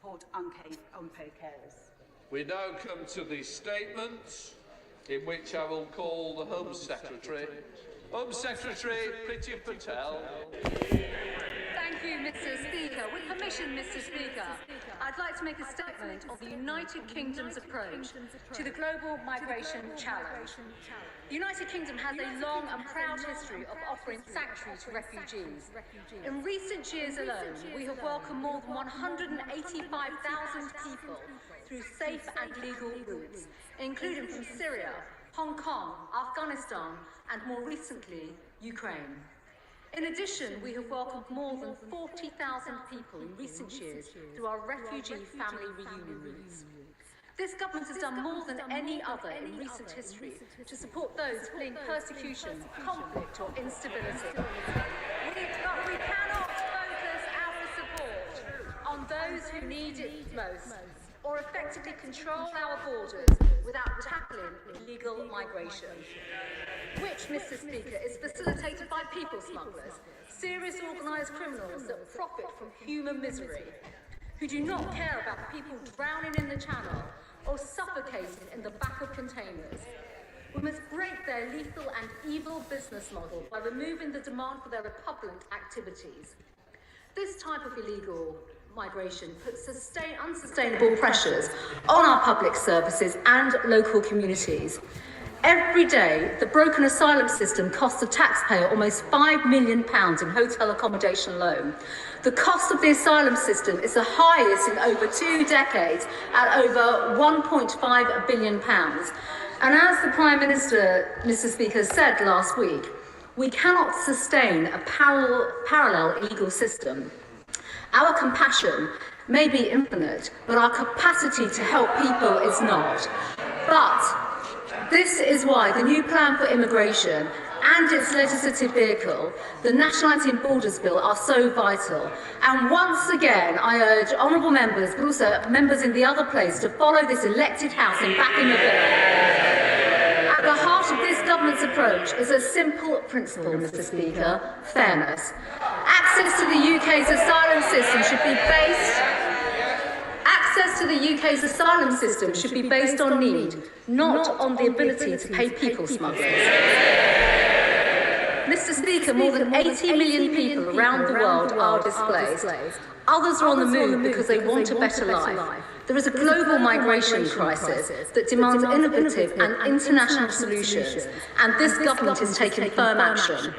support unpaid carers. We now come to the statements, in which I will call the Home Secretary. Home Secretary Priti Patel. Thank you, Mr. Speaker. With permission, Mr. Speaker, I'd like to make a statement of the United Kingdom's approach to the global migration challenge. The United Kingdom has a long and proud history of offering sanctuary to refugees. In recent years alone, we have welcomed more than 185,000 people through safe and legal routes, including from Syria, Hong Kong, Afghanistan, and more recently, Ukraine. In addition, we have welcomed more than 40,000 people in recent years through our refugee family reunion routes. This government has done more than any other in recent history to support those fleeing persecution, conflict or instability. But we cannot focus our support on those who need it most, or effectively control our borders without tackling illegal migration, which, Mr. Speaker, is facilitated by people smugglers, serious organised criminals that profit from human misery, who do not care about people drowning in the channel or suffocating in the back of containers. We must break their lethal and evil business model by removing the demand for their repugnant activities. This type of illegal migration puts unsustainable pressures on our public services and local communities. Every day, the broken asylum system costs the taxpayer almost £5 million in hotel accommodation alone. The cost of the asylum system is the highest in over 2 decades at over £1.5 billion. And as the Prime Minister, Mr. Speaker, said last week, we cannot sustain a parallel legal system. Our compassion may be infinite, but our capacity to help people is not. But this is why the new plan for immigration and its legislative vehicle, the Nationality and Borders Bill, are so vital. And once again, I urge honourable members, but also members in the other place, to follow this elected House in backing the bill. At the heart of this government's approach is a simple principle, Mr. Speaker: fairness. Access to the UK's asylum system should be based on need, not on the ability to pay people smugglers. Mr. Speaker, more than 80 million people around the world are displaced. Others are on the move because they want a better life. There is a global migration crisis that demands innovative and international solutions, and this government is taking firm action.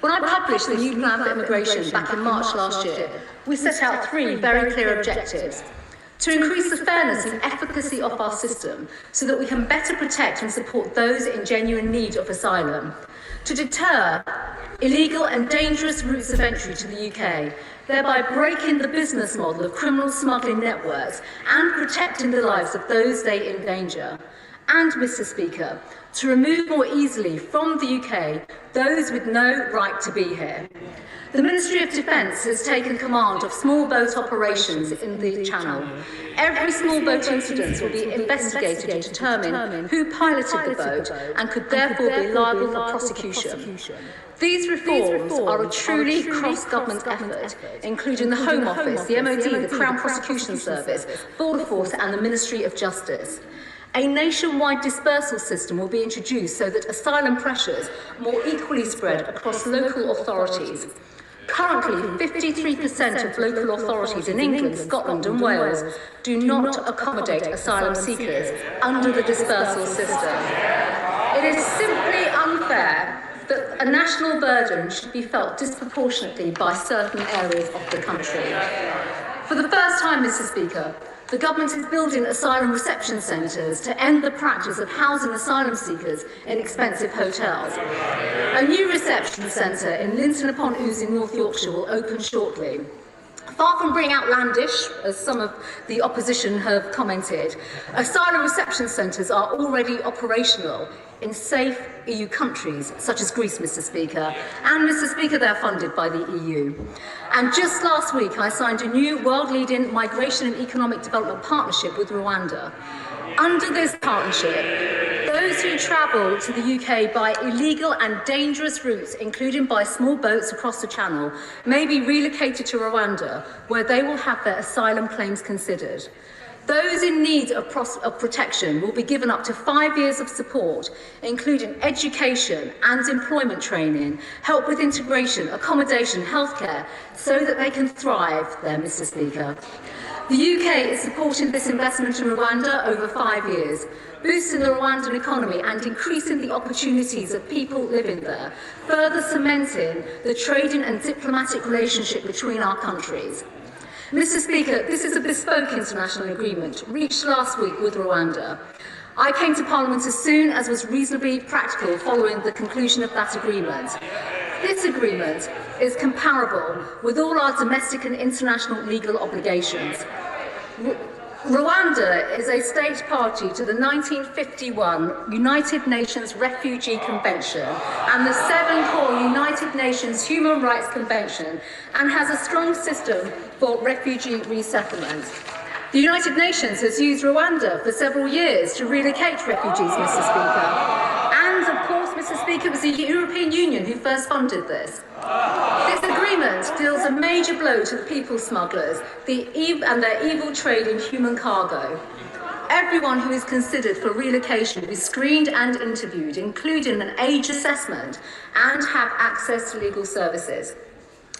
When I published the new plan for immigration back in March last year, we set out 3 very clear objectives: to increase the fairness and efficacy of our system so that we can better protect and support those in genuine need of asylum; to deter illegal and dangerous routes of entry to the UK, thereby breaking the business model of criminal smuggling networks and protecting the lives of those they endanger; and, Mr. Speaker, to remove more easily from the UK those with no right to be here. The Ministry of Defence has taken command of small boat operations in the Channel. Every small boat incident will be investigated to determine who piloted the boat and could therefore be liable for prosecution. These reforms are a truly cross-government effort, including the Home Office, the MOD, the Crown Prosecution Service, Border Force and the Ministry of Justice. A nationwide dispersal system will be introduced so that asylum pressures more equally spread across local authorities. Currently, 53% of local authorities in England, Scotland and Wales do not accommodate asylum seekers under the dispersal system. It is simply unfair that a national burden should be felt disproportionately by certain areas of the country. For the first time, Mr. Speaker, the government is building asylum reception centres to end the practice of housing asylum seekers in expensive hotels. A new reception centre in Linton upon Ouse in North Yorkshire will open shortly. Far from being outlandish, as some of the opposition have commented, asylum reception centres are already operational in safe EU countries, such as Greece, Mr. Speaker. And, Mr. Speaker, they're funded by the EU. And just last week, I signed a new world-leading migration and economic development partnership with Rwanda. Under this partnership, those who travel to the UK by illegal and dangerous routes, including by small boats across the Channel, may be relocated to Rwanda, where they will have their asylum claims considered. Those in need of protection will be given up to 5 years of support, including education and employment training, help with integration, accommodation, healthcare, so that they can thrive there, Mr. Speaker. The UK is supporting this investment in Rwanda over 5 years, boosting the Rwandan economy and increasing the opportunities of people living there, further cementing the trading and diplomatic relationship between our countries. Mr. Speaker, this is a bespoke international agreement reached last week with Rwanda. I came to Parliament as soon as was reasonably practical following the conclusion of that agreement. This agreement is comparable with all our domestic and international legal obligations. Rwanda is a state party to the 1951 United Nations Refugee Convention and the 7 core United Nations Human Rights Convention, and has a strong system for refugee resettlement. The United Nations has used Rwanda for several years to relocate refugees, Mr. Speaker. And, of course, Mr. Speaker, it was the European Union who first funded this. This agreement deals a major blow to the people smugglers and their evil trade in human cargo. Everyone who is considered for relocation will be screened and interviewed, including an age assessment, and have access to legal services.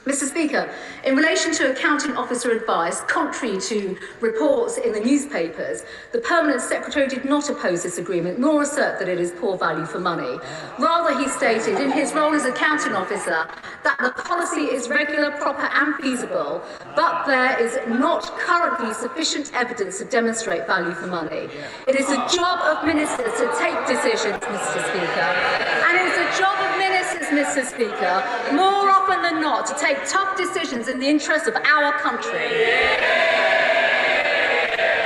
Mr. Speaker, in relation to accounting officer advice, contrary to reports in the newspapers, the Permanent Secretary did not oppose this agreement nor assert that it is poor value for money. Rather, he stated in his role as accounting officer that the policy is regular, proper and feasible, but there is not currently sufficient evidence to demonstrate value for money. It is the job of ministers to take decisions, Mr. Speaker, and it is the job of ministers, Mr. Speaker, more often than not, to take tough decisions in the interest of our country.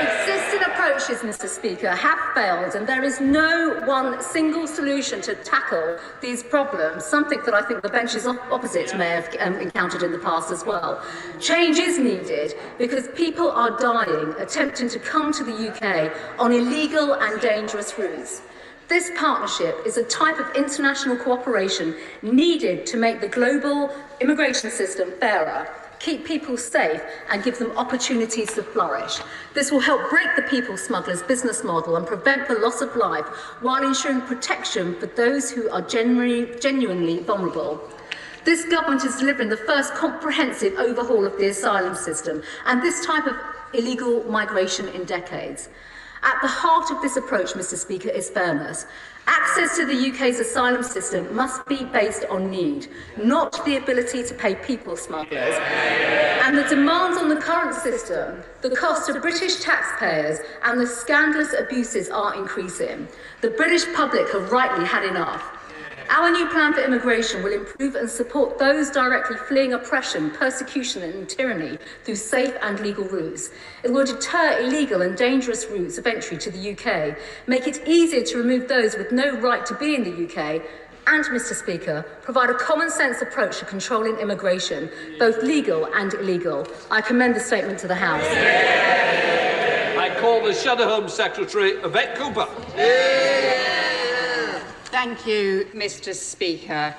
Existing approaches, Mr. Speaker, have failed, and there is no one single solution to tackle these problems, something that I think the benches opposite may have encountered in the past as well. Change is needed because people are dying attempting to come to the UK on illegal and dangerous routes. This partnership is a type of international cooperation needed to make the global immigration system fairer, keep people safe and give them opportunities to flourish. This will help break the people smugglers' business model and prevent the loss of life while ensuring protection for those who are genuinely vulnerable. This government is delivering the first comprehensive overhaul of the asylum system and this type of illegal migration in decades. At the heart of this approach, Mr. Speaker, is fairness. Access to the UK's asylum system must be based on need, not the ability to pay people smugglers. And the demands on the current system, the cost of British taxpayers and the scandalous abuses are increasing. The British public have rightly had enough. Our new plan for immigration will improve and support those directly fleeing oppression, persecution and tyranny through safe and legal routes. It will deter illegal and dangerous routes of entry to the UK, make it easier to remove those with no right to be in the UK, and, Mr. Speaker, provide a common-sense approach to controlling immigration, both legal and illegal. I commend the statement to the House. I call the Shadow Home Secretary, Yvette Cooper. Thank you, Mr. Speaker.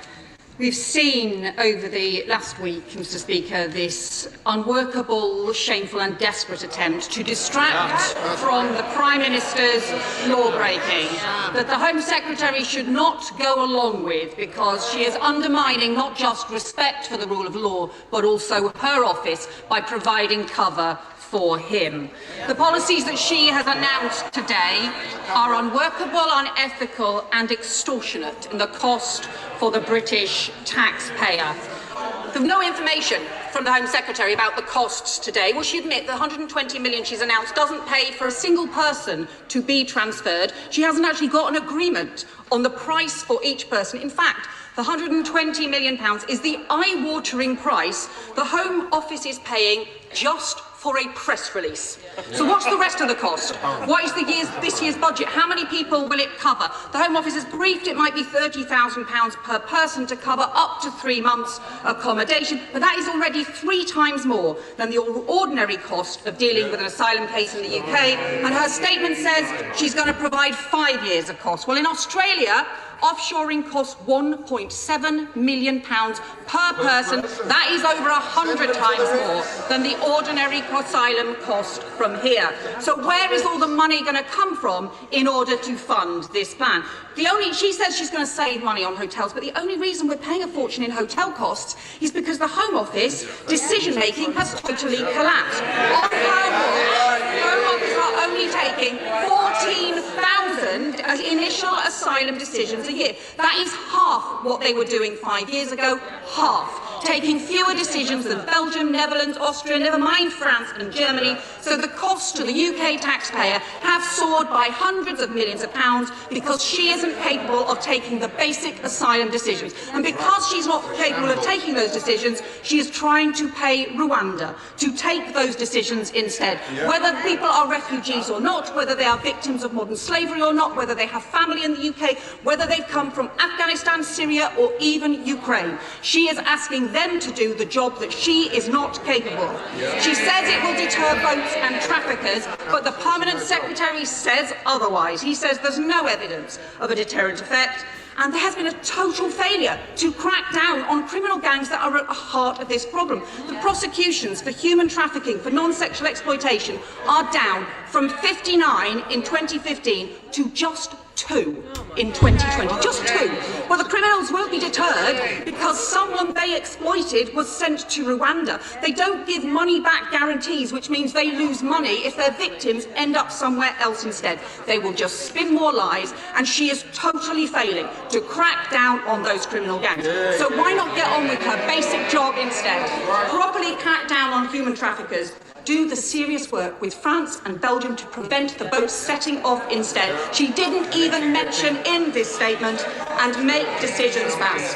We've seen over the last week, Mr. Speaker, this unworkable, shameful and desperate attempt to distract from the Prime Minister's law-breaking that the Home Secretary should not go along with because she is undermining not just respect for the rule of law, but also her office by providing cover for him. The policies that she has announced today are unworkable, unethical and extortionate in the cost for the British taxpayer. There's no information from the Home Secretary about the costs today. Will she admit the 120 million she's announced doesn't pay for a single person to be transferred? She hasn't actually got an agreement on the price for each person. In fact, the £120 million is the eye-watering price the Home Office is paying just for a press release. So what's the rest of the cost? What is this year's budget? How many people will it cover? The Home Office has briefed it might be £30,000 per person to cover up to 3 months accommodation, but that is already 3 times more than the ordinary cost of dealing with an asylum case in the UK, and her statement says she's going to provide 5 years of cost. Well, in Australia, offshoring costs £1.7 million per person. That is over 100 times more than the ordinary asylum cost from here. So where is all the money going to come from in order to fund this plan? She says she's going to save money on hotels, but the only reason we're paying a fortune in hotel costs is because the Home Office decision-making has totally collapsed. On Home Office are only taking 14,000 initial asylum decisions a year. That is half what they were doing 5 years ago, half. Taking fewer decisions than Belgium, Netherlands, Austria, never mind France and Germany. So the costs to the UK taxpayer have soared by hundreds of millions of pounds because she isn't capable of taking the basic asylum decisions. And because she's not capable of taking those decisions, she is trying to pay Rwanda to take those decisions instead. Whether people are refugees or not, whether they are victims of modern slavery or not, whether they have family in the UK, whether they've come from Afghanistan, Syria or even Ukraine. She is asking them to do the job that she is not capable of. She says it will deter boats and traffickers, but the Permanent Secretary says otherwise. He says there's no evidence of a deterrent effect, and there has been a total failure to crack down on criminal gangs that are at the heart of this problem. The prosecutions for human trafficking, for non-sexual exploitation, are down from 59 in 2015 to just 2 in 2020. Just 2. Well, the criminals won't be deterred because someone they exploited was sent to Rwanda. They don't give money back guarantees, which means they lose money if their victims end up somewhere else instead. They will just spin more lies, and she is totally failing to crack down on those criminal gangs. So why not get on with her basic job instead? Properly crack down on human traffickers. Do the serious work with France and Belgium to prevent the boats setting off instead. She didn't even mention in this statement, and make decisions fast.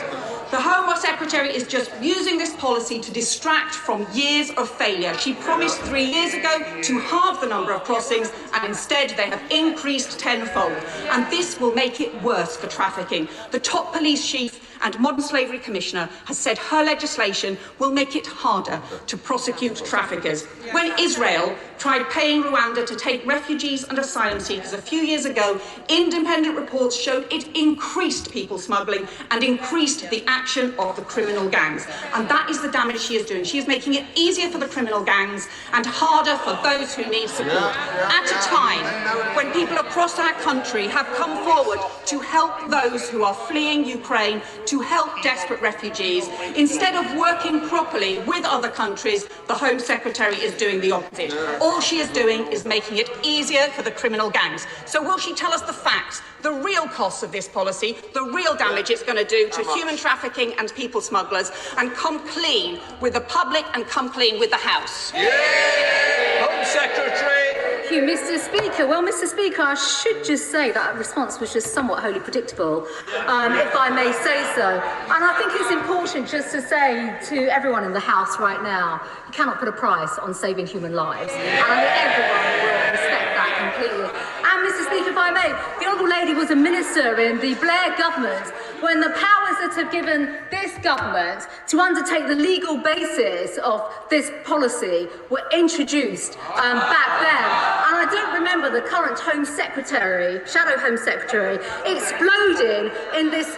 The Home Secretary is just using this policy to distract from years of failure. She promised 3 years ago to halve the number of crossings, and instead they have increased tenfold. And this will make it worse for trafficking. The top police chief and modern slavery commissioner has said her legislation will make it harder to prosecute traffickers. When Israel tried paying Rwanda to take refugees and asylum seekers a few years ago, independent reports showed it increased people smuggling and increased the action of the criminal gangs. And that is the damage she is doing. She is making it easier for the criminal gangs and harder for those who need support. At a time when people across our country have come forward to help those who are fleeing Ukraine, to help desperate refugees, instead of working properly with other countries, the Home Secretary is doing the opposite. All she is doing is making it easier for the criminal gangs. So will she tell us the facts, the real costs of this policy, the real damage it's going to do to human trafficking and people smugglers, and come clean with the public and come clean with the House? Home Secretary. Thank you, Mr. Speaker. Well, Mr. Speaker, I should just say that response was just somewhat wholly predictable, if I may say so. And I think it's important just to say to everyone in the House right now, you cannot put a price on saving human lives. And I think everyone will respect that completely. And Mr. Speaker, if I may, the Honourable Lady was a minister in the Blair government when the powers that have given this government to undertake the legal basis of this policy were introduced back then. And I don't remember the current Home Secretary, Shadow Home Secretary, exploding in this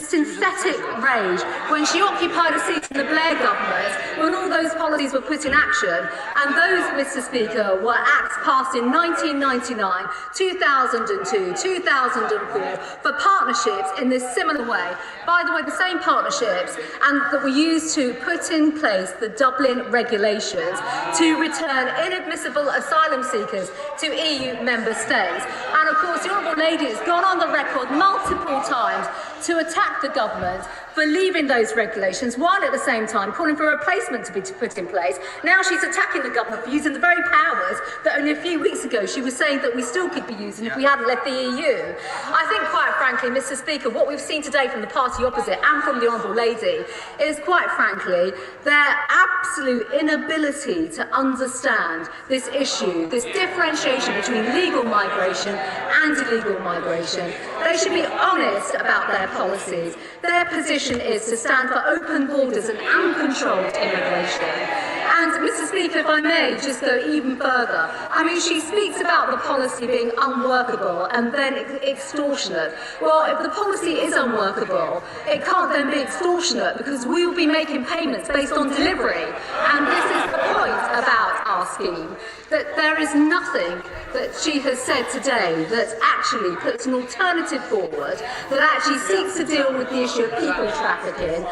synthetic rage when she occupied a seat in the Blair government when all those policies were put in action. And those, Mr. Speaker, were acts passed in 1999, 2002, 2004 for partnerships in this similar way. By the way, the same partnerships and that were used to put in place the Dublin regulations to return inadmissible asylum seekers to EU member states. And of course, the Honourable Lady has gone on the record multiple times to attack the government for leaving those regulations, while at the same time calling for a replacement to be put in place. Now she's attacking the government for using the very powers that only a few weeks ago she was saying that we still could be using if we hadn't left the EU. I think, quite frankly, Mr. Speaker, what we've seen today from the party opposite and from the Honourable Lady is, quite frankly, their absolute inability to understand this issue, this differentiation between legal migration and illegal migration. They should be honest about their policies. Their position is to stand for open borders and uncontrolled immigration. And, Mr. Speaker, if I may just go even further, I mean, she speaks about the policy being unworkable and then extortionate. Well, if the policy is unworkable, it can't then be extortionate because we will be making payments based on delivery. And this is the point about our scheme, that there is nothing that she has said today that actually puts an alternative forward, that actually seeks to deal with the issue of people trafficking,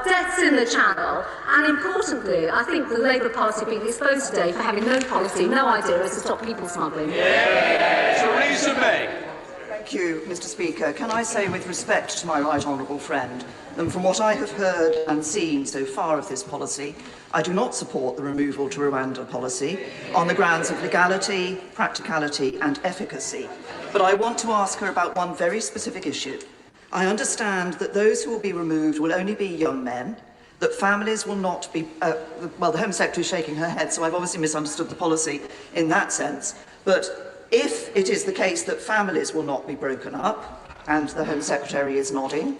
deaths in the Channel, and importantly, I think the Labour Party are being exposed today for having no policy, no idea as to stop people smuggling. Theresa May. Thank you, Mr. Speaker. Can I say, with respect to my right honourable friend, that from what I have heard and seen so far of this policy, I do not support the removal to Rwanda policy on the grounds of legality, practicality and efficacy. But I want to ask her about one very specific issue. I understand that those who will be removed will only be young men, that families will not be... well, the Home Secretary is shaking her head, so I've obviously misunderstood the policy in that sense. But if it is the case that families will not be broken up, and the Home Secretary is nodding,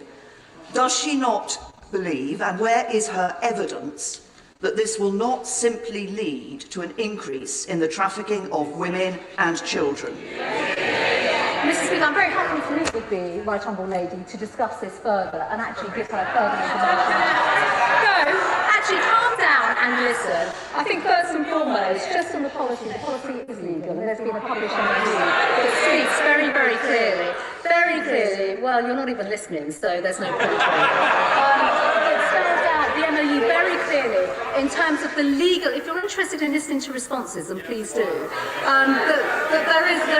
does she not believe, and where is her evidence, that this will not simply lead to an increase in the trafficking of women and children? Mr. Speaker, I'm very happy to meet with the Right Honourable Lady to discuss this further and actually give her further information. No, actually calm down and listen. I think first and foremost, just on the policy is legal, and there's been a published MOU that speaks very, very clearly. Very clearly, well, you're not even listening, so there's no point. It spells out the MOU very clearly in terms of the legal. If you're interested in listening to responses, then please do. There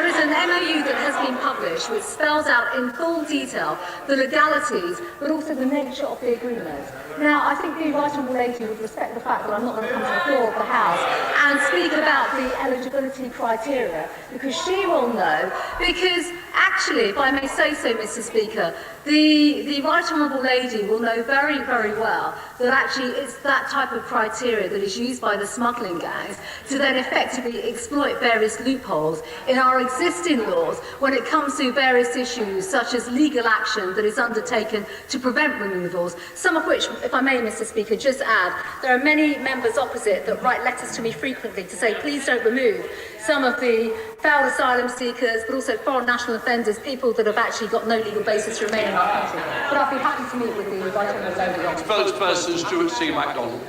is an MOU that has been published which spells out in full detail the legalities, but also the nature of the agreement. Now, I think the Right Honourable Lady would respect the fact that I'm not going to come to the floor of the House and speak about the eligibility criteria, because she will know. Because actually, if I may say so, Mr. Speaker, the Right Honourable Lady will know very, very well that actually it's that type of criteria that is used by the smuggling gangs to then effectively exploit various loopholes in our existing laws when it comes to various issues such as legal action that is undertaken to prevent removals, some of which, if I may, Mr. Speaker, just add, there are many members opposite that write letters to me frequently to say, please don't remove some of the failed asylum seekers, but also foreign national offenders, people that have actually got no legal basis to remain in our country. But I'd be happy to meet with the Right Honourable Lady on Spokesperson Stuart C. MacDonald.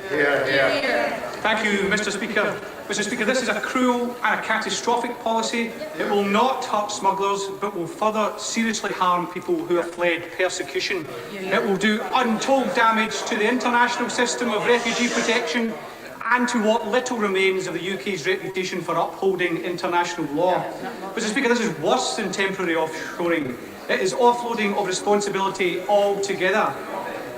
Thank you, Mr. Speaker. Mr. Speaker, this is a cruel and a catastrophic policy. It will not hurt smugglers, but will further seriously harm people who have fled persecution. It will do untold damage to the international system of refugee protection and to what little remains of the UK's reputation for upholding international law. Mr. Speaker, this is worse than temporary offshoring. It is offloading of responsibility altogether.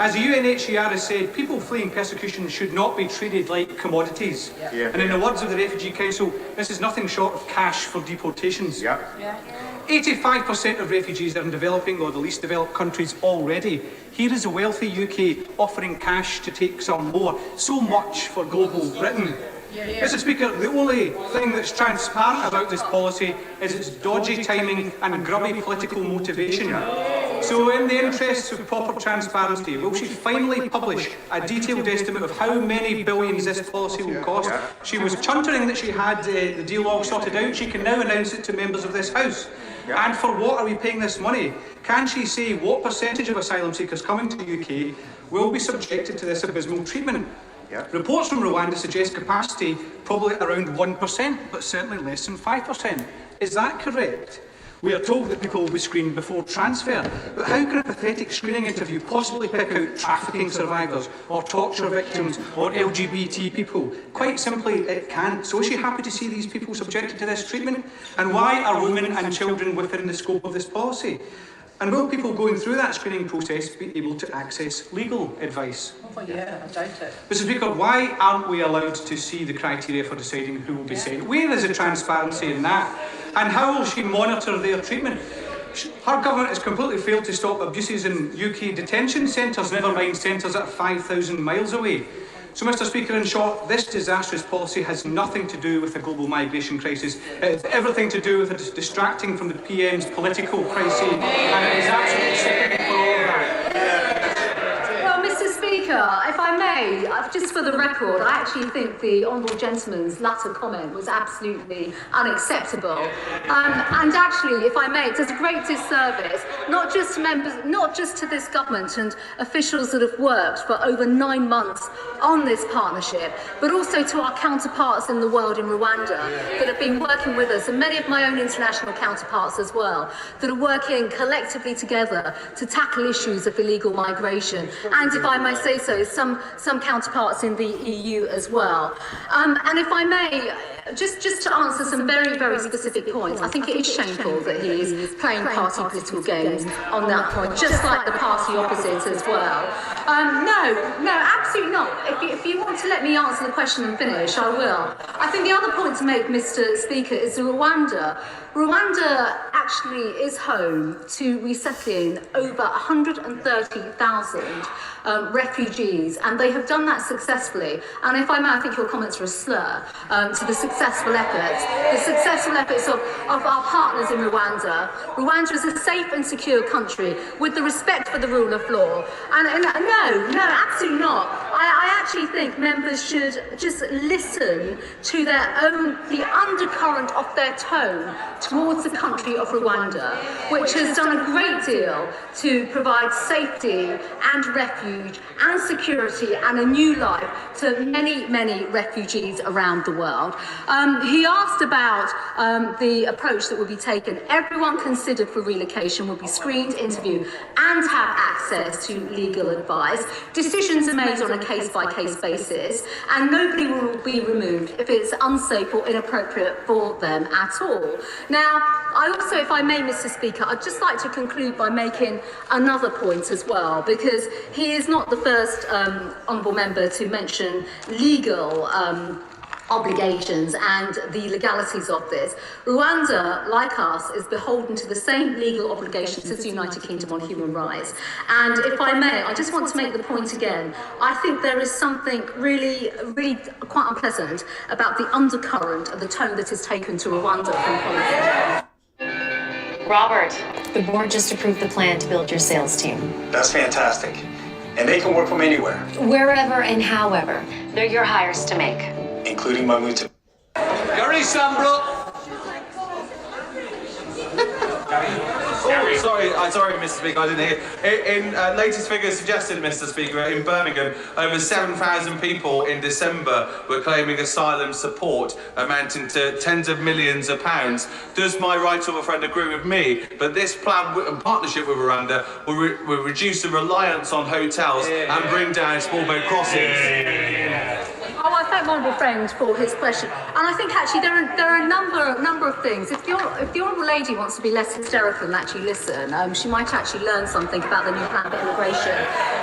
As the UNHCR has said, people fleeing persecution should not be treated like commodities. And in the words of the Refugee Council, this is nothing short of cash for deportations. 85% of refugees are in developing or the least developed countries already. Here is a wealthy UK offering cash to take some more. So much for global Britain. Mr. Speaker, the only thing that's transparent about this policy is its dodgy timing and grubby political motivation. So in the interests of proper transparency, will she finally publish a detailed estimate of how many billions this policy will cost? She was chuntering that she had the deal all sorted out. She can now announce it to members of this House. And for what are we paying this money? Can she say what percentage of asylum seekers coming to the UK will be subjected to this abysmal treatment? Reports from Rwanda suggest capacity probably around 1%, but certainly less than 5%. Is that correct? We are told that people will be screened before transfer, but how can a pathetic screening interview possibly pick out trafficking survivors, or torture victims, or LGBT people? Quite simply, it can't. So is she happy to see these people subjected to this treatment? And why are women and children within the scope of this policy? And will people going through that screening process be able to access legal advice? Oh, yeah, I doubt it. Mr. Speaker, why aren't we allowed to see the criteria for deciding who will be sent? Where is the transparency in that? And how will she monitor their treatment? Her government has completely failed to stop abuses in UK detention centres, never mind centres that are 5,000 miles away. So, Mr. Speaker, in short, this disastrous policy has nothing to do with the global migration crisis. It has everything to do with it distracting from the PM's political crisis, and it is absolutely sickening for all of that. Well, Mr. Speaker, if I may, just for the record, I actually think the Honourable Gentleman's latter comment was absolutely unacceptable. And actually, if I may, it does a great disservice, not just to members, not just to this government and officials that have worked for over 9 months on this partnership, but also to our counterparts in the world in Rwanda that have been working with us, and many of my own international counterparts as well, that are working collectively together to tackle issues of illegal migration. And if I may say so, some counterparts in the EU as well. And if I may, just to answer some very, very specific points, I think it is shameful that he is playing party political games on that point, just like the party opposite as well. No, absolutely not. If you want to let me answer the question and finish, I will. I think the other point to make, Mr. Speaker, is Rwanda. Rwanda actually is home to resettling over 130,000 refugees, and they have done that successfully. And if I may, I think your comments are a slur to the successful efforts of our partners in Rwanda. Rwanda is a safe and secure country with the respect for the rule of law. And no, absolutely not. I actually think members should just listen to the undercurrent of their tone towards the country of Rwanda, which has done a great deal to provide safety and refuge and security and a new life to many, many refugees around the world. He asked about the approach that would be taken. Everyone considered for relocation will be screened, interviewed, and have access to legal advice. Decisions are made on a case-by-case basis, and nobody will be removed if it's unsafe or inappropriate for them at all. Now, I also, if I may, Mr. Speaker, I'd just like to conclude by making another point as well, because he is not the first honourable member to mention legal obligations and the legalities of this. Rwanda, like us, is beholden to the same legal obligations as the United Kingdom on human rights. And if I may, I just want to make the point again. I think there is something really, really quite unpleasant about the undercurrent of the tone that is taken to Rwanda from politics. Robert, the board just approved the plan to build your sales team. That's fantastic. And they can work from anywhere. Wherever and however. They're your hires to make. Including my move to... Gary Sambrook. Sorry, Mr. Speaker, I didn't hear. In latest figures suggested, Mr. Speaker, in Birmingham, over 7,000 people in December were claiming asylum support, amounting to tens of millions of pounds. Does my right honourable friend agree with me that this plan and partnership with Rwanda will reduce the reliance on hotels and bring down small boat crossings? Oh, I thank my honourable friend for his question, and I think actually there are a number of things. If the honourable lady wants to be less hysterical and actually listen, she might actually learn something about the new plan for immigration.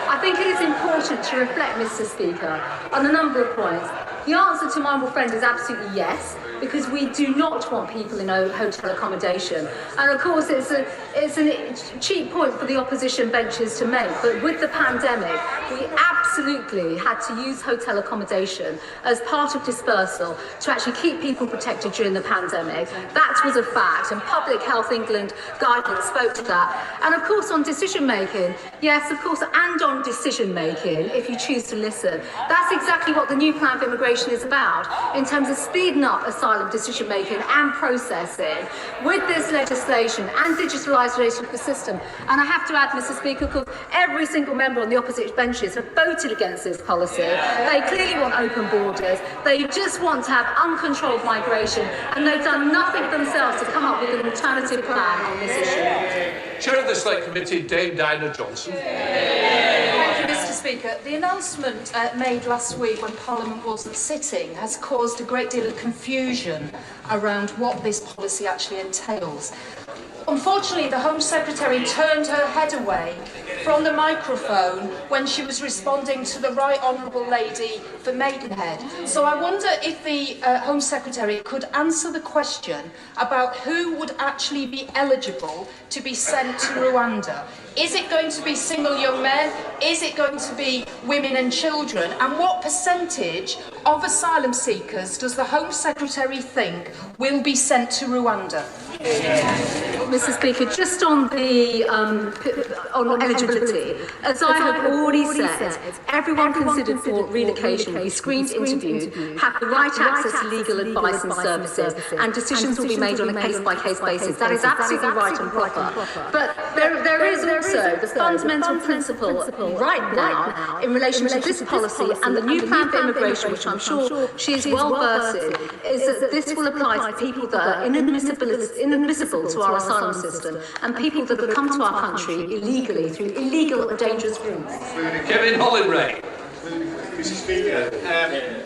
I think it is important to reflect, Mr. Speaker, on a number of points. The answer to my honourable friend is absolutely yes, because we do not want people in hotel accommodation. And of course, it's a cheap point for the opposition benches to make, but with the pandemic, we absolutely had to use hotel accommodation as part of dispersal to actually keep people protected during the pandemic. That was a fact, and Public Health England guidance spoke to that. And of course, on decision making, yes, of course, and on decision making, if you choose to listen, that's exactly what the new plan for immigration is about, in terms of speeding up asylum decision making and processing with this legislation and digitalisation of the system. And I have to add, Mr. Speaker, because every single member on the opposite benches have voted against this policy. They clearly want open borders. They just want to have uncontrolled migration, and they've done nothing themselves to come up with an alternative plan on this issue. Chair of the Select Committee, Dame Dinah Johnson. Thank you, Mr. Speaker. The announcement made last week when Parliament wasn't sitting has caused a great deal of confusion around what this policy actually entails. Unfortunately, the Home Secretary turned her head away from the microphone when she was responding to the Right Honourable Lady for Maidenhead. So I wonder if the Home Secretary could answer the question about who would actually be eligible to be sent to Rwanda. Is it going to be single young men? Is it going to be women and children? And what percentage of asylum seekers does the Home Secretary think will be sent to Rwanda? Mr. Speaker, just on the on eligibility, as I have already said, everyone considered for relocation will be screened, interviewed, have the right access to legal advice and services, and decisions will be made on a case-by-case basis. That is absolutely right and proper. But there is also the fundamental principle right now in relation to this policy and the new plan for immigration, which I'm sure she is well versed in, is that this will apply to people that are inadmissible to our asylum system and people that have come to our country illegally through illegal or dangerous routes. Kevin Hollingray. Mr. Speaker,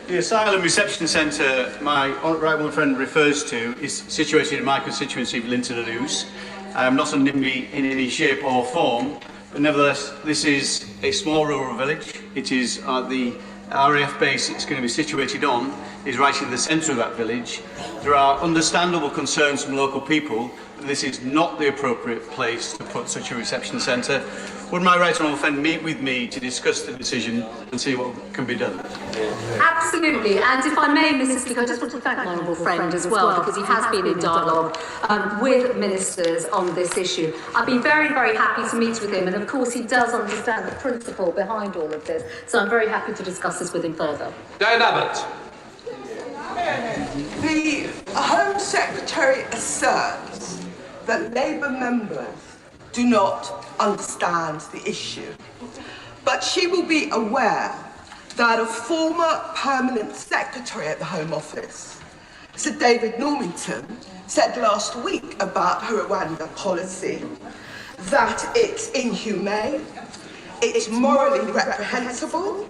the Asylum Reception Centre my right honourable friend refers to is situated in my constituency of Linton and Ouse. Not a NIMBY in any shape or form, but nevertheless this is a small rural village. It is the RAF base it's going to be situated on is right in the centre of that village. There are understandable concerns from local people that this is not the appropriate place to put such a reception centre. Would my right honourable friend meet with me to discuss the decision and see what can be done? Absolutely, and if I may, Mr. Speaker, I just want to thank my honourable friend as well, because he has been in dialogue with ministers on this issue. I've been very, very happy to meet with him, and of course he does understand the principle behind all of this, so I'm very happy to discuss this with him further. Dan Abbott. The Home Secretary asserts that Labour members do not understand the issue, but she will be aware that a former permanent secretary at the Home Office, Sir David Normington, said last week about her Rwanda policy that it's inhumane, it's morally reprehensible,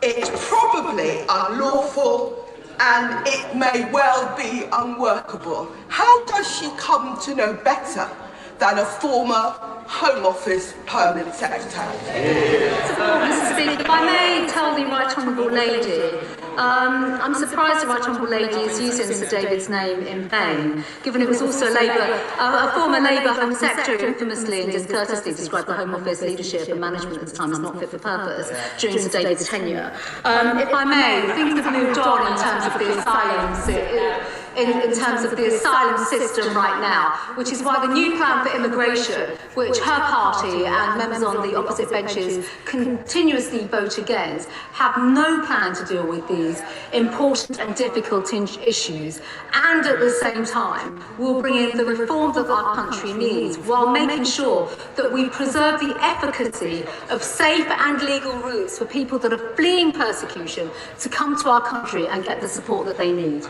it's probably unlawful, and it may well be unworkable. How does she come to know better than a former Home Office permanent secretary? Mr. Speaker, if I may tell the Right Honourable Lady, I'm surprised the Right Honourable Lady is using Sir David's name in vain, given it was also a former Labour Home Secretary infamously and discourteously described the Home Office leadership and management at the time as not fit for purpose during Sir David's tenure. If I may, things have moved on in terms of the asylum in terms of the asylum system right now, which is why the new plan for immigration, which her party and members on the opposite benches continuously vote against, have no plan to deal with these important and difficult issues, and at the same time will bring in the reforms that our country needs, while making sure that we preserve the efficacy of safe and legal routes for people that are fleeing persecution to come to our country and get the support that they need.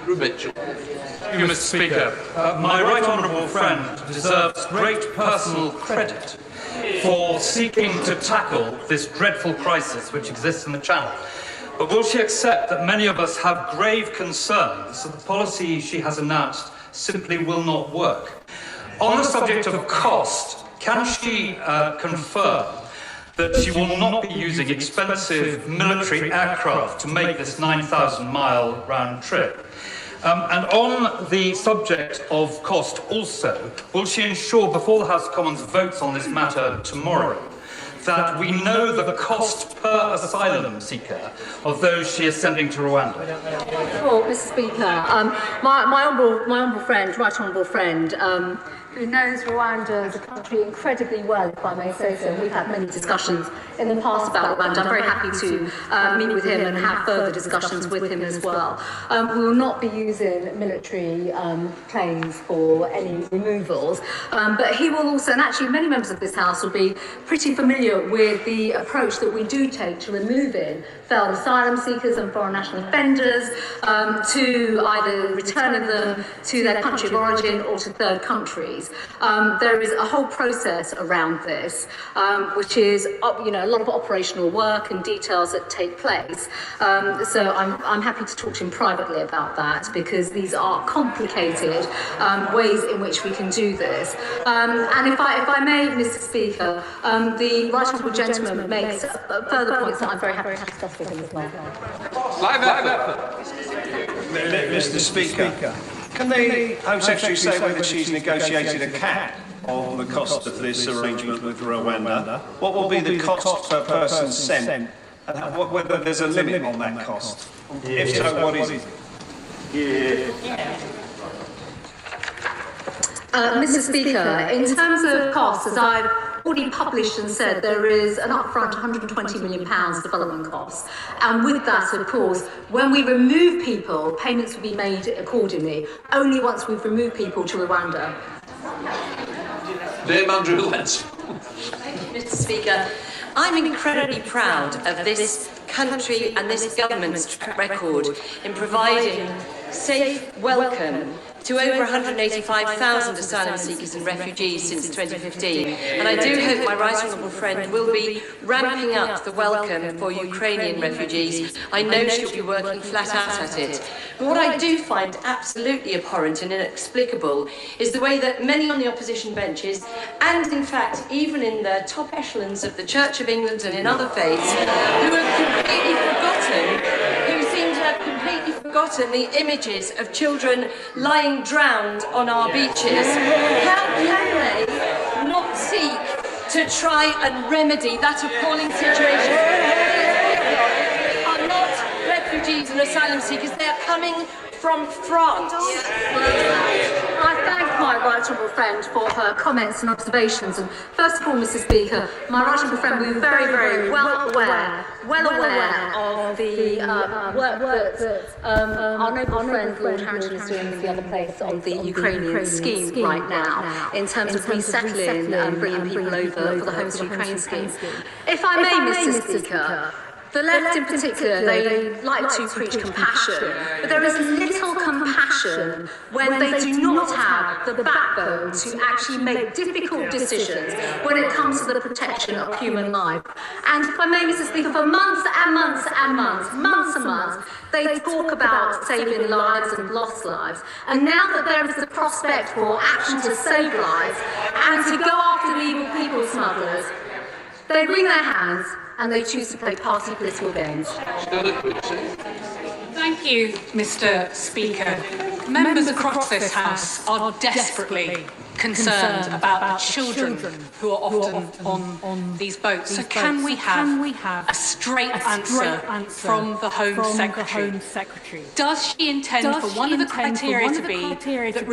Thank you, Mr. Speaker. My right honourable friend deserves great personal credit for seeking to tackle this dreadful crisis which exists in the Channel. But will she accept that many of us have grave concerns that the policy she has announced simply will not work? On the subject of cost, can she confirm that she will not be using expensive military aircraft to make this 9,000-mile round trip? And on the subject of cost also, will she ensure before the House of Commons votes on this matter tomorrow that we know the cost per asylum seeker of those she is sending to Rwanda? Well, Mr. Speaker, my honourable friend, right honourable friend, who knows Rwanda as a country incredibly well, if I may say so. We've had many discussions in the past about Rwanda. I'm very happy to meet with him and have further discussions with him as well. We will not be using military planes for any removals, but he will also, and actually many members of this House will be pretty familiar with the approach that we do take to removing failed asylum seekers and foreign national offenders, to either returning them to their country of origin or to third countries. is, there is a whole process around this, which is, you know, a lot of operational work and details that take place. So I'm happy to talk to him privately about that, because these are complicated ways in which we can do this. And if I may, Mr. Speaker, the right honourable gentleman makes further points that I'm very happy to discuss with him as well. Live effort. Mr. Speaker, can the Home Secretary say whether she's negotiated a cap on the cost of this arrangement with Rwanda? What will be the cost per person sent? And whether there's a limit on that cost? If so, what is it? Mr. Speaker, in terms of costs, as I've already published and said, there is an upfront £120 million development cost. And with that, of course, when we remove people, payments will be made accordingly, only once we've removed people to Rwanda. Mr. Speaker, I'm incredibly proud of this country and this government's track record in providing safe welcome to over 185,000 asylum seekers and refugees since 2015. And I do hope my right honourable friend will be ramping up the welcome for Ukrainian refugees. I know she'll be working flat out at it. But what I do find absolutely abhorrent and inexplicable is the way that many on the opposition benches, and in fact even in the top echelons of the Church of England and in other faiths, who have completely forgotten the images of children lying drowned on our beaches. How can they not seek to try and remedy that appalling situation? They are not refugees and asylum seekers, they are coming from France. I thank my right honourable friend for her comments and observations. And first of all, Mr. Speaker, my right honourable friend will be very, very well aware of the work that our noble friend Lord Harrington is doing in the other place on the Ukrainian scheme right now, in terms of resettling and bringing people over for the Homes to Ukraine scheme. If I may, Mr. Speaker, the left in particular, they like to preach compassion, but there is little compassion when they do not have the backbone to actually make difficult decisions when it comes to the protection of human life. And if I may, Mr. Speaker, for months and months, they talk about saving lives and lost lives. And now that there is the prospect for action to save lives and to go after the evil people smugglers, they wring their hands and they choose to play party political games. Thank you, Mr. Speaker. Members across this House are desperately concerned about the children who are often on these boats. So can we have a straight answer from the Home Secretary? Does she intend for one of the criteria to be that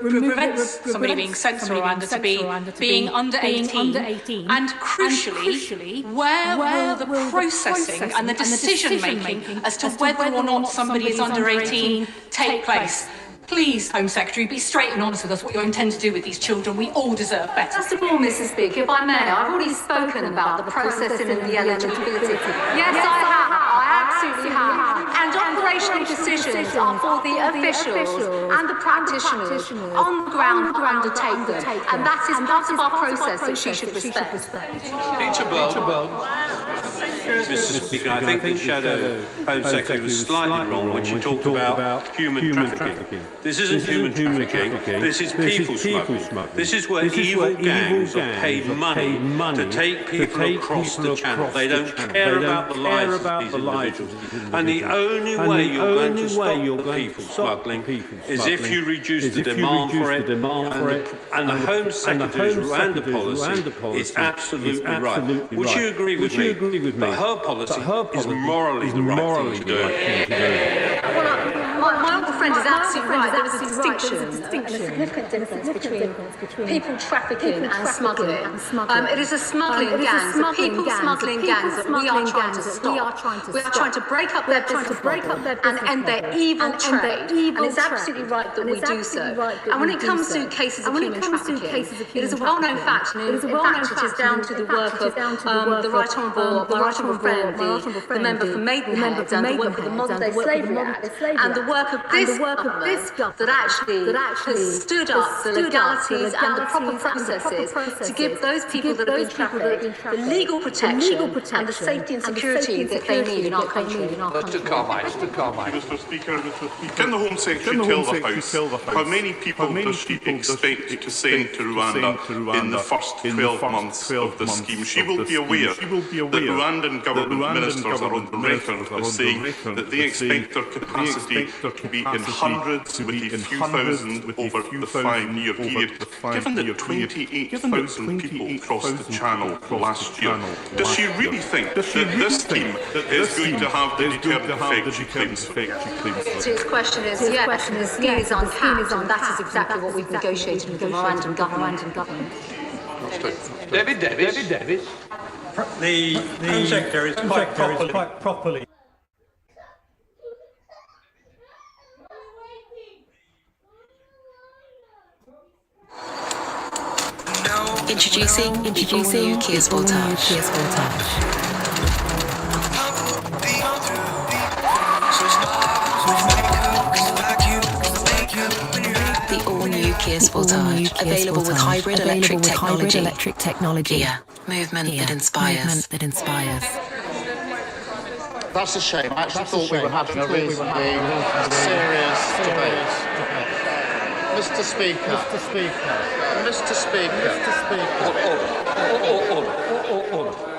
prevents somebody being sent to Rwanda to be being under 18? And crucially, where will the processing and the decision-making as to whether or not somebody is under 18 take place? Please, Home Secretary, be straight and honest with us what you intend to do with these children. We all deserve better. First of all, Mrs. Speaker, if I may, I've already spoken about the processing and the eligibility. Yes, I have. I absolutely have. And operational decisions are for the officials and the practitioners on the ground who undertake them. And that is part of our process that she should respect. Mr. Speaker, I think the Shadow Home Secretary was slightly wrong when she talked about human trafficking. This isn't human trafficking, this is people smuggling. This is where evil gangs are paid money to take people across the channel. They don't care about the lives of these individuals. And the only way you're going to stop the people smuggling is if you reduce the demand for it. And the Home Secretary's Rwanda policy is absolutely right. Would you agree with me that her policy is morally the right thing to do? My uncle friend is absolutely right. There is a distinction, a significant difference between people trafficking and smuggling. It is a smuggling gang, the people smuggling gangs that we are trying to stop. We are trying to break up their business model and end their evil trade. And it's absolutely right that we do so. And when it comes to cases of human trafficking, it is a well-known fact, and in fact it is down to the work of the right honourable friend, the member for Maidenhead, and the work of the Modern Day Slavery Act, and the work work of this government that actually has stood up for legalities and the proper processes to give those people that have been trafficked the legal protection and the safety and security that they need in our country. Mr. Carmichael. Mr. Speaker, can the Home Secretary tell the House how many people does she expect to send to Rwanda in the first 12 months of the scheme? She will be aware that Rwandan government ministers are on the record as saying that they expect their capacity to be in hundreds with a few thousand over the 5-year period. Given that 28,000 people crossed the Channel last year, does she really think that this scheme is going to have the deterrent effect she claims? His question is, yes, the scheme is uncapped, and that is exactly what we've negotiated with the Rwandan government. David Davis. The Home Secretary is quite properly. Introducing new Kia Sportage. The all-new Kia Sportage, available with hybrid electric technology. Kia, movement that inspires. That's a shame. I actually thought we were having a reasonably serious debate. Mr. Speaker. Order.